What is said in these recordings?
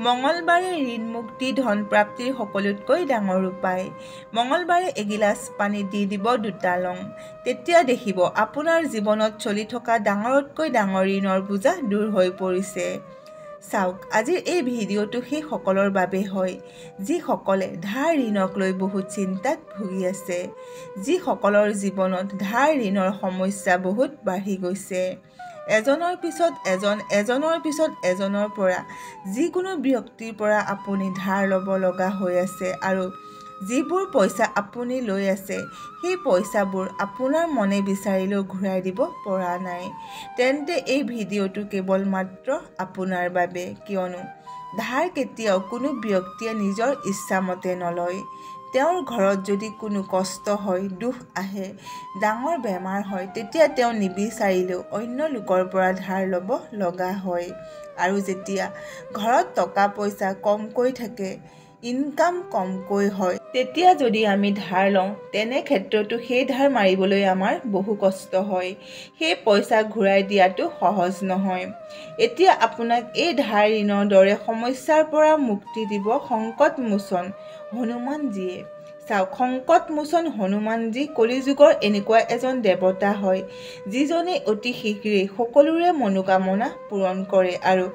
মঙলবাৰে ঋণ মুক্তি ধন প্ৰাপ্তিৰ সকলোতকৈ ডাঙৰ উপায়। মঙলবাৰে এগিলাচ পানী দি দিব 2টা লং। তেতিয়া দেখিব আপোনাৰ জীৱনত চলি থকা ডাঙৰতকৈ ডাঙৰ ঋণৰ বোজা দূৰ হৈ পৰিছে। চাওক, আজিৰ এই ভিডিঅ'টো সেই সকলৰ বাবে হয় যিসকলে ধাৰ ঋণক লৈ বহুত চিন্তাত ভুগি আছে, যিসকলৰ জীৱনত ধাৰ ঋণৰ সমস্যা বহুত বাঢ়ি গৈছে। এজনৰ পিছত এজন, এজনৰ পিছত এজনৰ পৰা যিকোনো ব্যক্তিৰ পৰা আপুনি ধাৰ ল'ব লগা হৈ আছে আৰু যিবোৰ পইচা আপুনি লৈ আছে সেই পইচাবোৰ আপোনাৰ মনে বিচাৰিলেও ঘূৰাই দিব পৰা নাই। তেন্তে এই ভিডিঅ'টো কেৱল মাত্ৰ আপোনাৰ বাবে, কিয়নো ধাৰ কেতিয়াও কোনো ব্যক্তিয়ে নিজৰ ইচ্ছামতে নলয়। তেওঁৰ ঘৰত যদি কোনো কষ্ট হয়, দুখ আহে, ডাঙৰ বেমাৰ হয়, তেতিয়া তেওঁ নিবিচাৰিলেও অন্য লোকৰ পৰা ধাৰ ল'ব লগা হয়। আৰু যেতিয়া ঘৰত টকা পইচা কমকৈ থাকে, ইনকাম কমকৈ হয়, তেতিয়া যদি আমি ধাৰ লওঁ তেনে ক্ষেত্ৰতো সেই ধাৰ মাৰিবলৈ আমাৰ বহু কষ্ট হয়। সেই পইচা ঘূৰাই দিয়াটো সহজ নহয়। এতিয়া আপোনাক এই ধাৰ ঋণৰ দৰে সমস্যাৰ পৰা মুক্তি দিব সংকট মোচন হনুমানজীয়ে। চাওক, সংকট মোচন হনুমানজী কলিযুগৰ এনেকুৱা এজন দেৱতা হয় যিজনে অতি শীঘ্ৰেই সকলোৰে মনোকামনা পূৰণ কৰে আৰু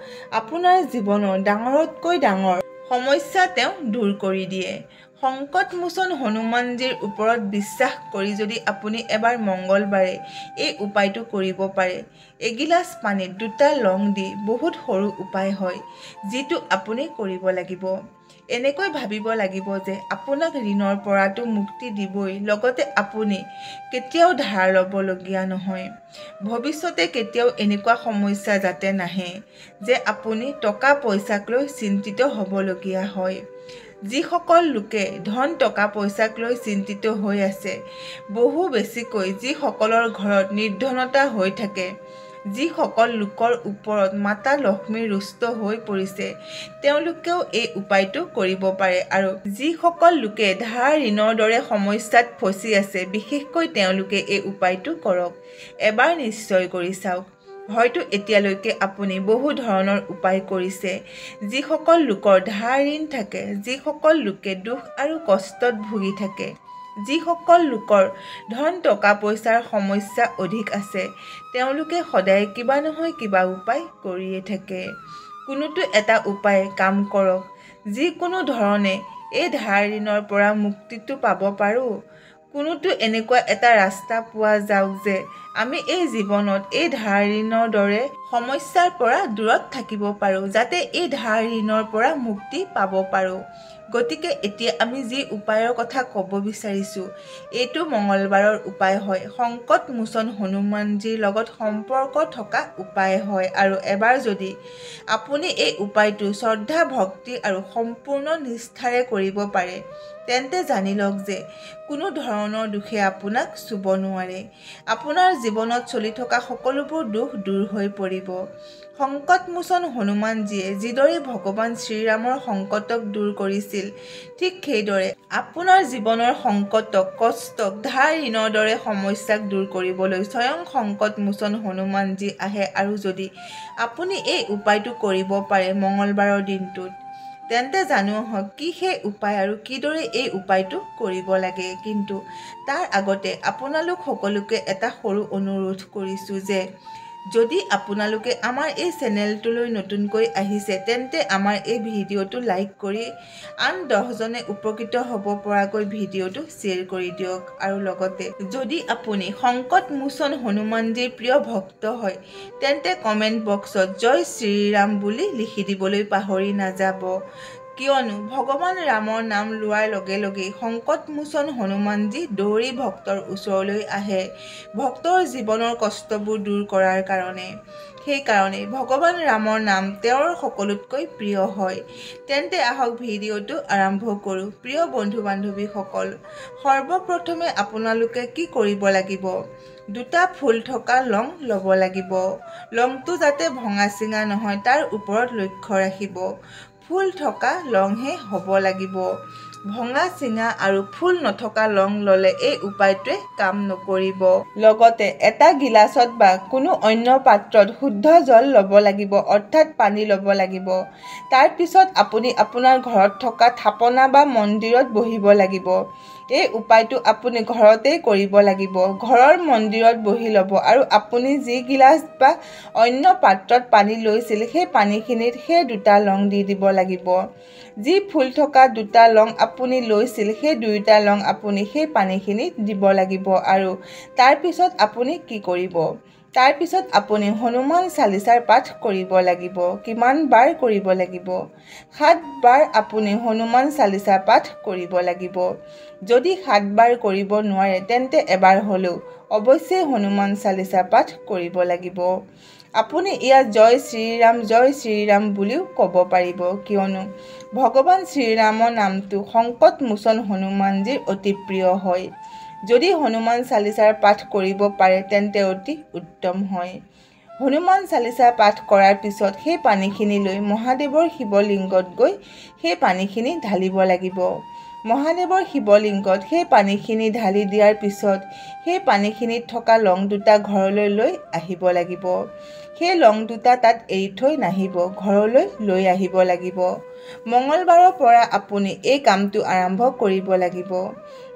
আপোনাৰ জীৱনৰ ডাঙৰতকৈ ডাঙৰ সমস্যা তেওঁ দূৰ কৰি দিয়ে। সংকট মোচন হনুমানজীৰ ওপৰত বিশ্বাস কৰি যদি আপুনি এবাৰ মঙ্গলবাৰে এই উপায়টো কৰিব পাৰে, এগিলাচ পানীত 2টা লং দি, বহুত সৰু উপায় হয় যিটো আপুনি কৰিব লাগিব। এনেকৈ ভাবিব লাগিব যে আপোনাক ঋণৰ পৰাটো মুক্তি দিবই, লগতে আপুনি কেতিয়াও ধাৰ ল'বলগীয়া নহয়। ভৱিষ্যতে কেতিয়াও এনেকুৱা সমস্যা যাতে নাহে যে আপুনি টকা পইচাক লৈ চিন্তিত হ'বলগীয়া হয়। যিসকল লোকে ধন টকা পইচাক লৈ চিন্তিত হৈ আছে, বহু বেছিকৈ যিসকলৰ ঘৰত নিৰ্ধনতা হৈ থাকে, যিসকল লোকৰ ওপৰত মাতা লক্ষ্মী ৰুষ্ট হৈ পৰিছে, তেওঁলোকেও এই উপায়টো কৰিব পাৰে। আৰু যিসকল লোকে ধাৰ ঋণৰ দৰে সমস্যাত ফচি আছে, বিশেষকৈ তেওঁলোকে এই উপায়টো কৰক। এবাৰ নিশ্চয় কৰি চাওক। হয়তো এতিয়ালৈকে আপুনি বহু ধৰণৰ উপায় কৰিছে। যিসকল লোকৰ ধাৰ ঋণ থাকে, যিসকল লোকে দুখ আৰু কষ্টত ভুগি থাকে, যিসকল লোকৰ ধন টকা পইচাৰ সমস্যা অধিক আছে, তেওঁলোকে সদায় কিবা নহয় কিবা উপায় কৰিয়ে থাকে। কোনোটো এটা উপায়ে কাম কৰক, যিকোনো ধৰণে এই ধাৰ ঋণৰ পৰা মুক্তিটো পাব পাৰোঁ। কোনোটো এনেকুৱা এটা ৰাস্তা পোৱা যাওক যে আমি এই জীৱনত এই ধাৰ ঋণৰ দৰে সমস্যাৰ পৰা দূৰত থাকিব পাৰোঁ, যাতে এই ধাৰ ঋণৰ পৰা মুক্তি পাব পাৰোঁ। গতিকে এতিয়া আমি যি উপায়ৰ কথা ক'ব বিচাৰিছোঁ, এইটো মঙ্গলবাৰৰ উপায় হয়, সংকট মোচন হনুমানজীৰ লগত সম্পৰ্ক থকা উপায় হয়। আৰু এবাৰ যদি আপুনি এই উপায়টো শ্ৰদ্ধা ভক্তি আৰু সম্পূৰ্ণ নিষ্ঠাৰে কৰিব পাৰে, তেন্তে জানি লওক যে কোনো ধৰণৰ দুখে আপোনাক চুব নোৱাৰে। আপোনাৰ জীৱনত চলি থকা সকলোবোৰ দুখ দূৰ হৈ পৰিব। সংকট মোচন হনুমানজীয়ে যিদৰে ভগৱান শ্ৰীৰামৰ সংকটক দূৰ কৰিছিল, ঠিক সেইদৰে আপোনাৰ জীৱনৰ সংকটক, কষ্টক, ধাৰ ঋণৰ দৰে সমস্যাক দূৰ কৰিবলৈ স্বয়ং সংকট মোচন হনুমানজী আহে। আৰু যদি আপুনি এই উপায়টো কৰিব পাৰে মঙ্গলবাৰৰ দিনটোত, তেন্তে জানো আহক কি সেই উপায় আৰু কিদৰে এই উপায়টো কৰিব লাগে। কিন্তু তাৰ আগতে আপোনালোক সকলোকে এটা সৰু অনুৰোধ কৰিছোঁ যে যদি আপোনালোকে আমাৰ এই চেনেলটোলৈ নতুনকৈ আহিছে, তেন্তে আমাৰ এই ভিডিঅ'টো লাইক কৰি আন 10জনে উপকৃত হ'ব পৰাকৈ ভিডিঅ'টো শ্বেয়াৰ কৰি দিয়ক। আৰু লগতে যদি আপুনি সংকট মোচন হনুমানজীৰ প্ৰিয় ভক্ত হয়, তেন্তে কমেণ্ট বক্সত জয় শ্ৰীৰাম বুলি লিখি দিবলৈ পাহৰি নাযাব, কিয়নো ভগৱান ৰামৰ নাম লোৱাৰ লগে লগেই সংকট মোচন হনুমানজী দৌৰি ভক্তৰ ওচৰলৈ আহে, ভক্তৰ জীৱনৰ কষ্টবোৰ দূৰ কৰাৰ কাৰণে। সেইকাৰণে ভগৱান ৰামৰ নাম তেওঁৰ সকলোতকৈ প্ৰিয় হয়। তেন্তে আহক ভিডিঅ'টো আৰম্ভ কৰোঁ। প্ৰিয় বন্ধু বান্ধৱীসকল, সৰ্বপ্ৰথমে আপোনালোকে কি কৰিব লাগিব, 2টা ফুল থকা লং ল'ব লাগিব। লংটো যাতে ভঙা চিঙা নহয় তাৰ ওপৰত লক্ষ্য ৰাখিব। ফুল থকা লংহে হ'ব লাগিব। ভঙা চিঙা আৰু ফুল নথকা লং ল'লে এই উপায়টোৱে কাম নকৰিব। লগতে এটা গিলাচত বা কোনো অন্য পাত্ৰত শুদ্ধ জল ল'ব লাগিব, অৰ্থাৎ পানী ল'ব লাগিব। তাৰ পিছত আপুনি আপোনাৰ ঘৰত থকা থাপনা বা মন্দিৰত বহিব লাগিব। এই উপায়টো আপুনি ঘৰতেই কৰিব লাগিব। ঘৰৰ মন্দিৰত বহি ল'ব আৰু আপুনি যি গিলাচ বা অন্য পাত্ৰত পানী লৈছিল সেই পানীখিনিত সেই 2টা লং দি দিব লাগিব। যি ফুল থকা 2টা লং আপুনি লৈছিল সেই 2টা লং আপুনি সেই পানীখিনিত দিব লাগিব। আৰু তাৰ পিছত আপুনি কি কৰিব? তাৰ পিছত আপুনি হনুমান চালিচাৰ পাঠ কৰিব লাগিব। কিমান বাৰ কৰিব লাগিব? 7 বাৰ আপুনি হনুমান চালিচা পাঠ কৰিব লাগিব। যদি 7 বাৰ কৰিব নোৱাৰে তেন্তে এবাৰ হ'লেও অৱশ্যেই হনুমান চালিচা পাঠ কৰিব লাগিব। আপুনি ইয়াত জয় শ্ৰীৰাম বুলিও ক'ব পাৰিব, কিয়নো ভগৱান শ্ৰীৰামৰ নামটো সংকট মোচন হনুমানজীৰ অতি প্ৰিয় হয়। যদি হনুমান চালিচাৰ পাঠ কৰিব পাৰে তেন্তে অতি উত্তম হয়। হনুমান চালিচা পাঠ কৰাৰ পিছত সেই পানীখিনি লৈ মহাদেৱৰ শিৱলিংগত গৈ সেই পানীখিনি ঢালিব লাগিব। মহাদেৱৰ শিৱলিংগত সেই পানীখিনি ঢালি দিয়াৰ পিছত সেই পানীখিনিত থকা লং 2টা ঘৰলৈ লৈ আহিব লাগিব। সেই লং 2টা তাত এৰি থৈ নাহিব, ঘৰলৈ লৈ আহিব লাগিব। মঙলবাৰৰ পৰা আপুনি এই কামটো আৰম্ভ কৰিব লাগিব।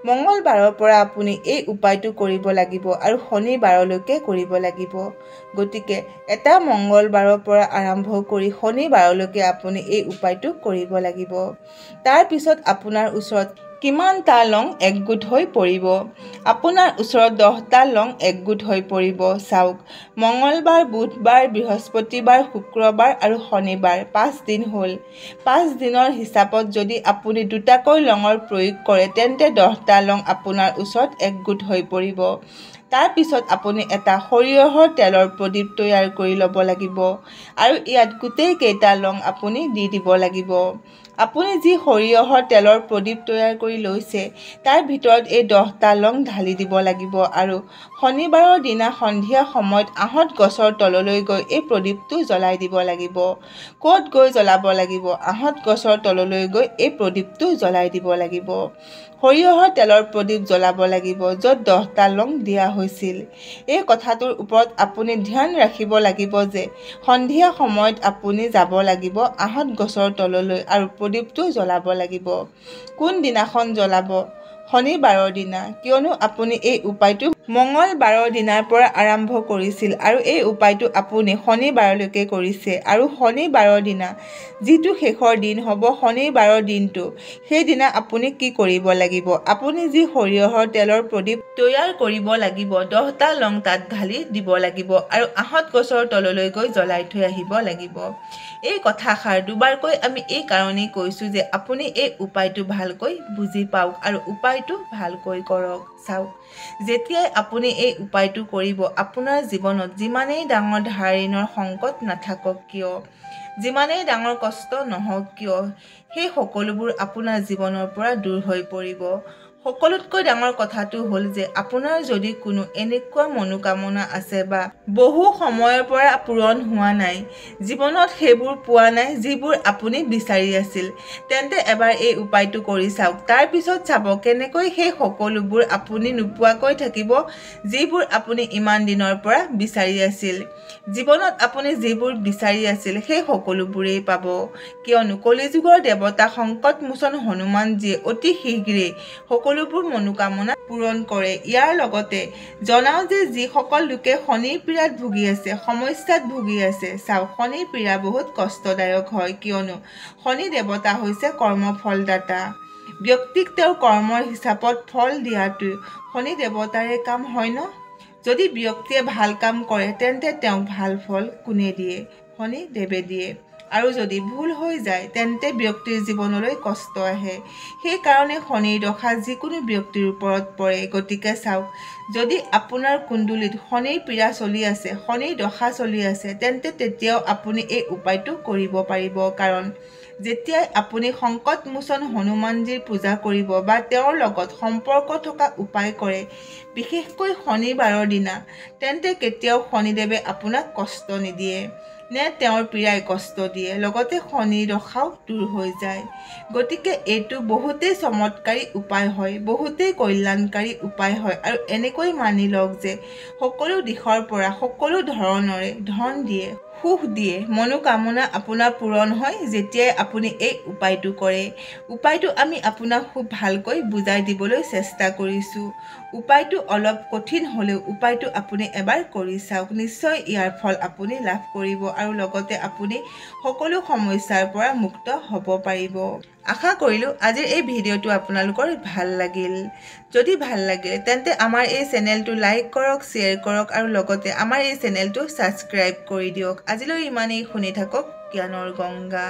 মঙলবাৰৰ পৰা আপুনি এই উপায়টো কৰিব লাগিব আৰু শনিবাৰলৈকে কৰিব লাগিব। গতিকে এটা মঙলবাৰৰ পৰা আৰম্ভ কৰি শনিবাৰলৈকে আপুনি এই উপায়টো কৰিব লাগিব। তাৰ পিছত আপোনাৰ ওচৰত কিমানটা লং একগোট হৈ পৰিব? আপোনাৰ ওচৰত 10টা লং একগোট হৈ পৰিব। চাওক, মঙলবাৰ, বুধবাৰ, বৃহস্পতিবাৰ, শুক্ৰবাৰ আৰু শনিবাৰ 5 দিন হ'ল। 5 দিনৰ হিচাপত যদি আপুনি 2টাকৈ লঙৰ প্ৰয়োগ কৰে তেন্তে 10টা লং আপোনাৰ ওচৰত একগোট হৈ পৰিব। তাৰ পিছত আপুনি এটা সৰিয়হৰ তেলৰ প্ৰদীপ তৈয়াৰ কৰি ল'ব লাগিব আৰু ইয়াত গোটেই কেইটা লং আপুনি দি দিব লাগিব। আপুনি যি সৰিয়হৰ তেলৰ প্ৰদীপ তৈয়াৰ কৰি লৈছে তাৰ ভিতৰত এই 10টা লং ঢালি দিব লাগিব আৰু শনিবাৰৰ দিনা সন্ধিয়া সময়ত আহঁত গছৰ তললৈ গৈ এই প্ৰদীপটো জ্বলাই দিব লাগিব। ক'ত গৈ জ্বলাব লাগিব? আহঁত গছৰ তললৈ গৈ এই প্ৰদীপটো জ্বলাই দিব লাগিব। সৰিয়হৰ তেলৰ প্ৰদীপ জ্বলাব লাগিব য'ত 10টা লং দিয়া হৈছিল। এই কথাটোৰ ওপৰত আপুনি ধ্যান ৰাখিব লাগিব যে সন্ধিয়া সময়ত আপুনি যাব লাগিব আহঁত গছৰ তললৈ আৰু প্ৰদীপটো জ্বলাব লাগিব। কোন দিনাখন জ্বলাব? শনিবাৰৰ দিনা, কিয়নো আপুনি এই উপায়টো মঙলবাৰৰ দিনাৰ পৰা আৰম্ভ কৰিছিল আৰু এই উপায়টো আপুনি শনিবাৰলৈকে কৰিছে। আৰু শনিবাৰৰ দিনা যিটো শেষৰ দিন হ'ব, শনিবাৰৰ দিনটো, সেইদিনা আপুনি কি কৰিব লাগিব? আপুনি যি সৰিয়হৰ তেলৰ প্ৰদীপ তৈয়াৰ কৰিব লাগিব 10টা লং তাত ঢালি দিব লাগিব আৰু আহঁত গছৰ তললৈ গৈ জ্বলাই থৈ আহিব লাগিব। এই কথাষাৰ দুবাৰকৈ আমি এই কাৰণেই কৈছোঁ যে আপুনি এই উপায়টো ভালকৈ বুজি পাওক আৰু উপায়টো ভালকৈ কৰক। চাওক, যেতিয়াই আপুনি এই উপায়টো কৰিব আপোনাৰ জীৱনত যিমানেই ডাঙৰ ধাৰ-ঋণৰ সংকট নাথাকক কিয়, যিমানেই ডাঙৰ কষ্ট নহওক কিয়, সেই সকলোবোৰ আপোনাৰ জীৱনৰ পৰা দূৰ হৈ পৰিব। সকলোতকৈ ডাঙৰ কথাটো হ'ল যে আপোনাৰ যদি কোনো এনেকুৱা মনোকামনা আছে বা বহু সময়ৰ পৰা পূৰণ হোৱা নাই, জীৱনত সেইবোৰ পোৱা নাই যিবোৰ আপুনি বিচাৰি আছিল, তেন্তে এবাৰ এই উপায়টো কৰি চাওক। তাৰ পিছত চাব কেনেকৈ সেই সকলোবোৰ আপুনি নোপোৱাকৈ থাকিব যিবোৰ আপুনি ইমান দিনৰ পৰা বিচাৰি আছিল। জীৱনত আপুনি যিবোৰ বিচাৰি আছিল সেই সকলোবোৰেই পাব, কিয়নো কলিযুগৰ দেৱতা সংকট মোচন হনুমানজীয়ে অতি শীঘ্ৰেই সকলোবোৰ মনোকামনা পূৰণ কৰে। ইয়াৰ লগতে জনাওঁ যে যিসকল লোকে শনিৰ পীড়াত ভুগি আছে, সমস্যাত ভুগি আছে, চাওক, শনিৰ পীড়া বহুত কষ্টদায়ক হয়, কিয়নো শনি দেৱতা হৈছে কৰ্মফলদাতা। ব্যক্তিক তেওঁৰ কৰ্মৰ হিচাপত ফল দিয়াটো শনি দেৱতাৰে কাম হয় ন? যদি ব্যক্তিয়ে ভাল কাম কৰে তেন্তে তেওঁক ভাল ফল কোনে দিয়ে? শনি দেৱে দিয়ে। আৰু যদি ভুল হৈ যায় তেন্তে ব্যক্তিৰ জীৱনলৈ কষ্ট আহে। সেইকাৰণে শনিৰ দশা যিকোনো ব্যক্তিৰ ওপৰত পৰে। গতিকে চাওক, যদি আপোনাৰ কুণ্ডলীত শনিৰ পীড়া চলি আছে, শনিৰ দশা চলি আছে, তেন্তে তেতিয়াও আপুনি এই উপায়টো কৰিব পাৰিব। কাৰণ যেতিয়াই আপুনি সংকট মোচন হনুমানজীৰ পূজা কৰিব বা তেওঁৰ লগত সম্পৰ্ক থকা উপায় কৰে, বিশেষকৈ শনিবাৰৰ দিনা, তেন্তে কেতিয়াও শনিদেৱে আপোনাক কষ্ট নিদিয়ে। নে তেওঁৰ পীড়াই কষ্ট দিয়ে, লগতে শনি দশাও দূৰ হৈ যায়। গতিকে এইটো বহুতেই চমৎকাৰী উপায় হয়, বহুতেই কল্যাণকাৰী উপায় হয়। আৰু এনেকৈ মানি লওক যে সকলো দিশৰ পৰা সকলো ধৰণৰে ধন দিয়ে, সুখ দিয়ে, মনোকামনা আপোনাৰ পূৰণ হয় যেতিয়াই আপুনি এই উপায়টো কৰে। উপায়টো আমি আপোনাক খুব ভালকৈ বুজাই দিবলৈ চেষ্টা কৰিছোঁ। উপায়টো অলপ কঠিন হ'লেও উপায়টো আপুনি এবাৰ কৰি চাওক, নিশ্চয় ইয়াৰ ফল আপুনি লাভ কৰিব আৰু লগতে আপুনি সকলো সমস্যাৰ পৰা মুক্ত হ'ব পাৰিব। আশা কৰিলোঁ আজিৰ এই ভিডিঅ'টো আপোনালোকৰ ভাল লাগিল। যদি ভাল লাগে তেন্তে আমাৰ এই চেনেলটো লাইক কৰক, শ্বেয়াৰ কৰক আৰু লগতে আমাৰ এই চেনেলটো ছাবস্ক্ৰাইব কৰি দিয়ক। আজিলৈ ইমানেই। শুনি থাকক জ্ঞানৰ গংগা।